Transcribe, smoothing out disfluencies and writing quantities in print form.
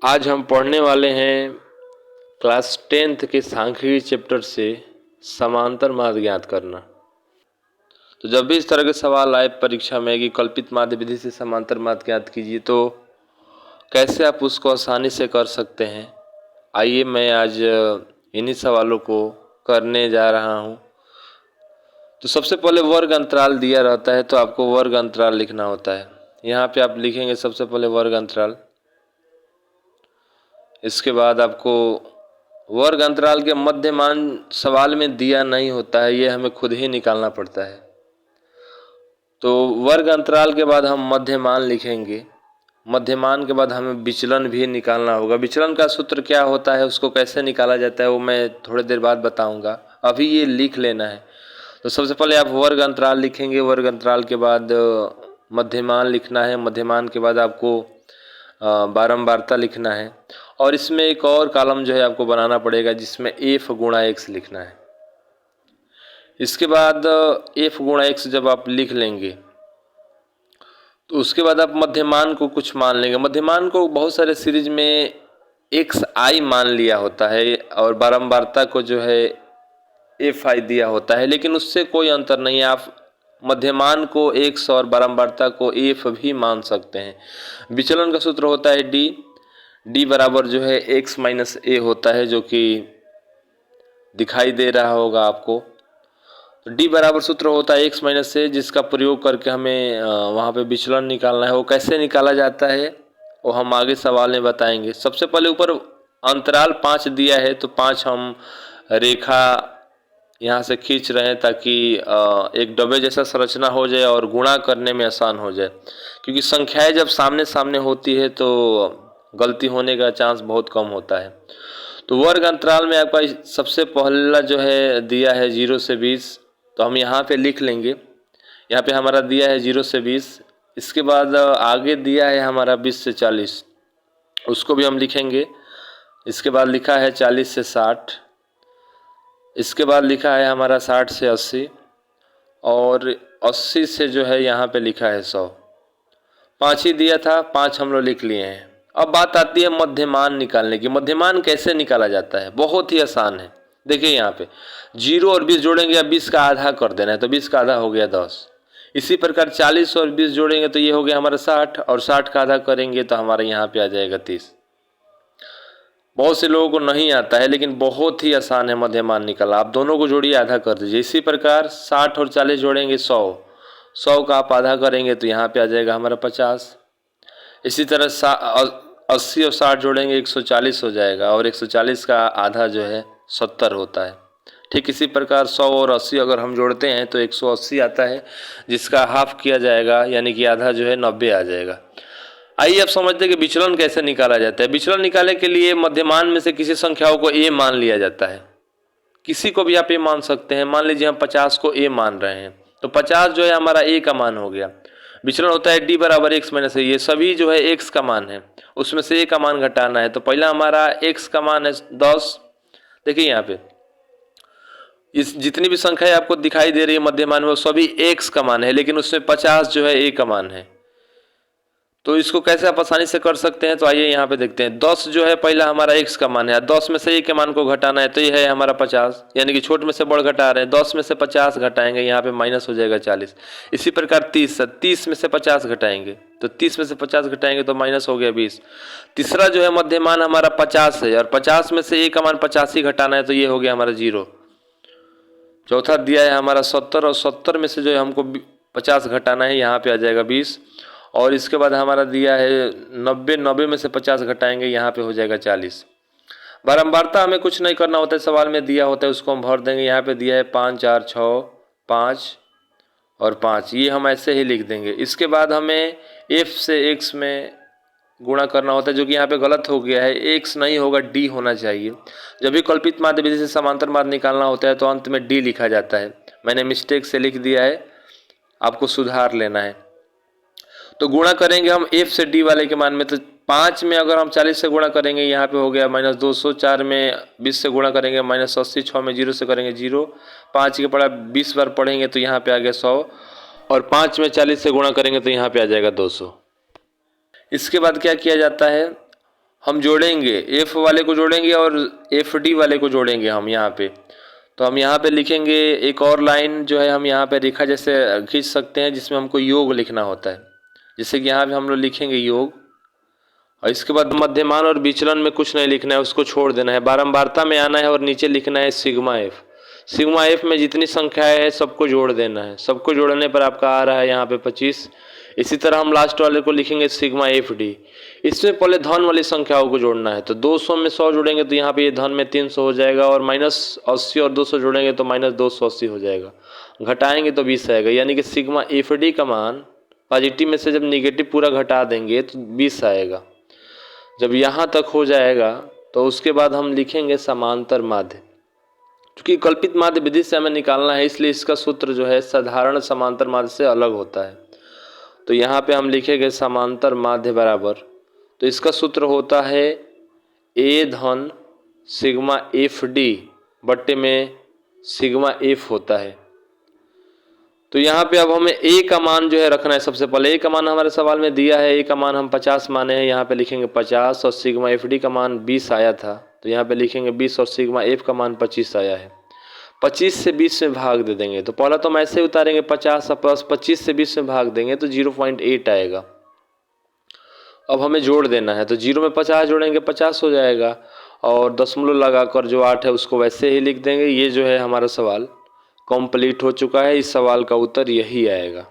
आज हम पढ़ने वाले हैं क्लास 10th के सांख्यिकी चैप्टर से समांतर माध्य ज्ञात करना। तो जब भी इस तरह के सवाल आए परीक्षा में कि कल्पित माध्य विधि से समांतर माध्य ज्ञात कीजिए, तो कैसे आप उसको आसानी से कर सकते हैं। आइए मैं आज इन्हीं सवालों को करने जा रहा हूं। तो सबसे पहले वर्ग अंतराल दिया रहता है, तो आपको वर्ग अंतराल लिखना होता है। यहाँ पे आप लिखेंगे सबसे पहले वर्ग अंतराल। इसके बाद आपको वर्ग अंतराल के मध्यमान सवाल में दिया नहीं होता है, ये हमें खुद ही निकालना पड़ता है। तो वर्ग अंतराल के बाद हम मध्यमान लिखेंगे। मध्यमान के बाद हमें विचलन भी निकालना होगा। विचलन का सूत्र क्या होता है, उसको कैसे निकाला जाता है, वो मैं थोड़ी देर बाद बताऊंगा। अभी ये लिख लेना है। तो सबसे पहले आप वर्ग अंतराल लिखेंगे। वर्ग अंतराल के बाद मध्यमान लिखना है। मध्यमान के बाद आपको बारंबारता लिखना है। और इसमें एक और कॉलम जो है आपको बनाना पड़ेगा, जिसमें f गुणा x लिखना है। इसके बाद f गुणा x जब आप लिख लेंगे, तो उसके बाद आप मध्यमान को कुछ मान लेंगे। मध्यमान को बहुत सारे सीरीज में xi मान लिया होता है, और बारंबारता को जो है fi दिया होता है, लेकिन उससे कोई अंतर नहीं है। आप मध्यमान को x और बारंबारता को f भी मान सकते हैं। विचलन का सूत्र होता है d बराबर जो है x माइनस a होता है, जो कि दिखाई दे रहा होगा आपको। तो d बराबर सूत्र होता है x माइनस a, जिसका प्रयोग करके हमें वहाँ पे विचलन निकालना है। वो कैसे निकाला जाता है वो हम आगे सवाल में बताएंगे। सबसे पहले ऊपर अंतराल 5 दिया है, तो 5 हम रेखा यहाँ से खींच रहे हैं, ताकि एक डबे जैसा संरचना हो जाए और गुणा करने में आसान हो जाए। क्योंकि संख्याएं जब सामने सामने होती है तो गलती होने का चांस बहुत कम होता है। तो वर्ग अंतराल में आपका सबसे पहला जो है दिया है 0 से 20, तो हम यहाँ पे लिख लेंगे। यहाँ पे हमारा दिया है 0 से 20। इसके बाद आगे दिया है हमारा 20 से 40, उसको भी हम लिखेंगे। इसके बाद लिखा है 40 से 60। इसके बाद लिखा है हमारा 60 से 80, और 80 से जो है यहाँ पे लिखा है 100। 5 ही दिया था, 5 हम लोग लिख लिए हैं। अब बात आती है मध्यमान निकालने की। मध्यमान कैसे निकाला जाता है, बहुत ही आसान है। देखिए यहाँ पे 0 और 20 जोड़ेंगे, अब 20 का आधा कर देना है, तो 20 का आधा हो गया 10। इसी प्रकार 40 और 20 जोड़ेंगे तो ये हो गया हमारा 60, और 60 का आधा करेंगे तो हमारे यहाँ पे आ जाएगा 30। बहुत से लोगों को नहीं आता है, लेकिन बहुत ही आसान है मध्यमान निकालना। आप दोनों को जोड़िए, आधा कर दीजिए। इसी प्रकार 60 और 40 जोड़ेंगे 100, 100 का आप आधा करेंगे तो यहाँ पे आ जाएगा हमारा 50। इसी तरह 80 और 60 जोड़ेंगे 140 हो जाएगा, और 140 का आधा जो है 70 होता है। ठीक इसी प्रकार 100 और 80 अगर हम जोड़ते हैं तो 180 आता है, जिसका हाफ किया जाएगा, यानी कि आधा जो है 90 आ जाएगा। आइए अब समझते हैं कि विचलन कैसे निकाला जाता है। विचलन निकालने के लिए मध्यमान में से किसी संख्याओं को a मान लिया जाता है। किसी को भी आप a मान सकते हैं। मान लीजिए हम 50 को a मान रहे हैं, तो 50 जो है हमारा a का मान हो गया। विचलन होता है d बराबर x माइनस a। ये सभी जो है x का मान है, उसमें से a का मान घटाना है। तो पहला हमारा x का मान है 10। देखिए यहाँ पे इस जितनी भी संख्या आपको दिखाई दे रही है मध्यमान में, वो सभी x का मान है, लेकिन उसमें 50 जो है a का मान है। तो इसको कैसे आप आसानी से कर सकते हैं, तो आइए यहाँ पे देखते हैं। 10 जो है पहला हमारा x का मान है, 10 में से a के मान को घटाना है, तो ये है हमारा 50, यानी कि छोट में से बड़ घटा रहे हैं। 10 में से 50 घटाएंगे, यहाँ पे माइनस हो जाएगा 40। इसी प्रकार 30 में से 50 घटाएंगे, तो 30 में से 50 घटाएंगे तो माइनस हो गया 20। तीसरा जो है मध्यमान हमारा 50 है, और 50 में से a का मान 85 घटाना है, तो ये हो गया हमारा 0। चौथा दिया है हमारा 70, और 70 में से जो है हमको 50 घटाना है, यहाँ पे आ जाएगा 20। और इसके बाद हमारा दिया है 90 में से 50 घटाएंगे, यहाँ पे हो जाएगा 40। बारंबारता हमें कुछ नहीं करना होता है, सवाल में दिया होता है उसको हम भर देंगे। यहाँ पे दिया है 5 4 6 5 और 5, ये हम ऐसे ही लिख देंगे। इसके बाद हमें f से x में गुणा करना होता है, जो कि यहाँ पे गलत हो गया है। x नहीं होगा, d होना चाहिए। जब भी कल्पित माध्य विधि से समांतर माध्य निकालना होता है तो अंत में d लिखा जाता है। मैंने मिस्टेक से लिख दिया है, आपको सुधार लेना है। तो गुणा करेंगे हम f से d वाले के मान में, तो 5 में अगर हम 40 से गुणा करेंगे, यहाँ पे हो गया -200। 4 में 20 से गुणा करेंगे -80। 6 में 0 से करेंगे 0। 5 के पढ़ा 20 बार पढ़ेंगे तो यहाँ पे आ गया 100, और 5 में 40 से गुणा करेंगे तो यहाँ पे आ जाएगा 200। इसके बाद क्या किया जाता है, हम जोड़ेंगे, एफ वाले को जोड़ेंगे और एफ डी वाले को जोड़ेंगे हम यहाँ पे। तो हम यहाँ पे लिखेंगे एक और लाइन जो है हम यहाँ पे रेखा जैसे खींच सकते हैं जिसमें हमको योग लिखना होता है। जैसे कि यहाँ पे हम लोग लिखेंगे योग, और इसके बाद मध्यमान और विचलन में कुछ नहीं लिखना है, उसको छोड़ देना है, बारंबारता में आना है और नीचे लिखना है सिग्मा एफ। सिग्मा एफ में जितनी संख्याएं है सबको जोड़ देना है, सबको जोड़ने पर आपका आ रहा है यहाँ पे 25। इसी तरह हम लास्ट वाले को लिखेंगे सिग्मा एफ डी। इसमें पहले धन वाली संख्याओं को जोड़ना है, तो 200 में 100 जोड़ेंगे तो यहाँ पे ये धन में 300 हो जाएगा, और -80 और 200 जोड़ेंगे तो -280 हो जाएगा, घटाएंगे तो 20 आएगा। यानी कि सिग्मा एफ डी का मान पॉजिटिव में से जब निगेटिव पूरा घटा देंगे तो 20 आएगा। जब यहाँ तक हो जाएगा तो उसके बाद हम लिखेंगे समांतर माध्य। क्योंकि कल्पित माध्य विधि से हमें निकालना है, इसलिए इसका सूत्र जो है साधारण समांतर माध्य से अलग होता है। तो यहाँ पे हम लिखेंगे समांतर माध्य बराबर, तो इसका सूत्र होता है ए धन सिग्मा एफ डी बट्टे में सिग्मा एफ होता है। तो यहाँ पे अब हमें ए का मान जो है रखना है। सबसे पहले ए का मान हमारे सवाल में दिया है, ए का मान हम 50 माने हैं, यहाँ पे लिखेंगे 50, और सिग्मा एफ डी का मान 20 आया था तो यहाँ पे लिखेंगे 20, और सिग्मा एफ का मान 25 आया है। 25 से 20 में भाग दे देंगे, तो पहला तो हम ऐसे उतारेंगे 50 प्लस 25 से 20 में भाग देंगे तो 0.8 आएगा। अब हमें जोड़ देना है, तो 0 में 50 जोड़ेंगे 50 हो जाएगा, और दशमलव लगाकर जो 8 है उसको वैसे ही लिख देंगे। ये जो है हमारा सवाल कंप्लीट हो चुका है, इस सवाल का उत्तर यही आएगा।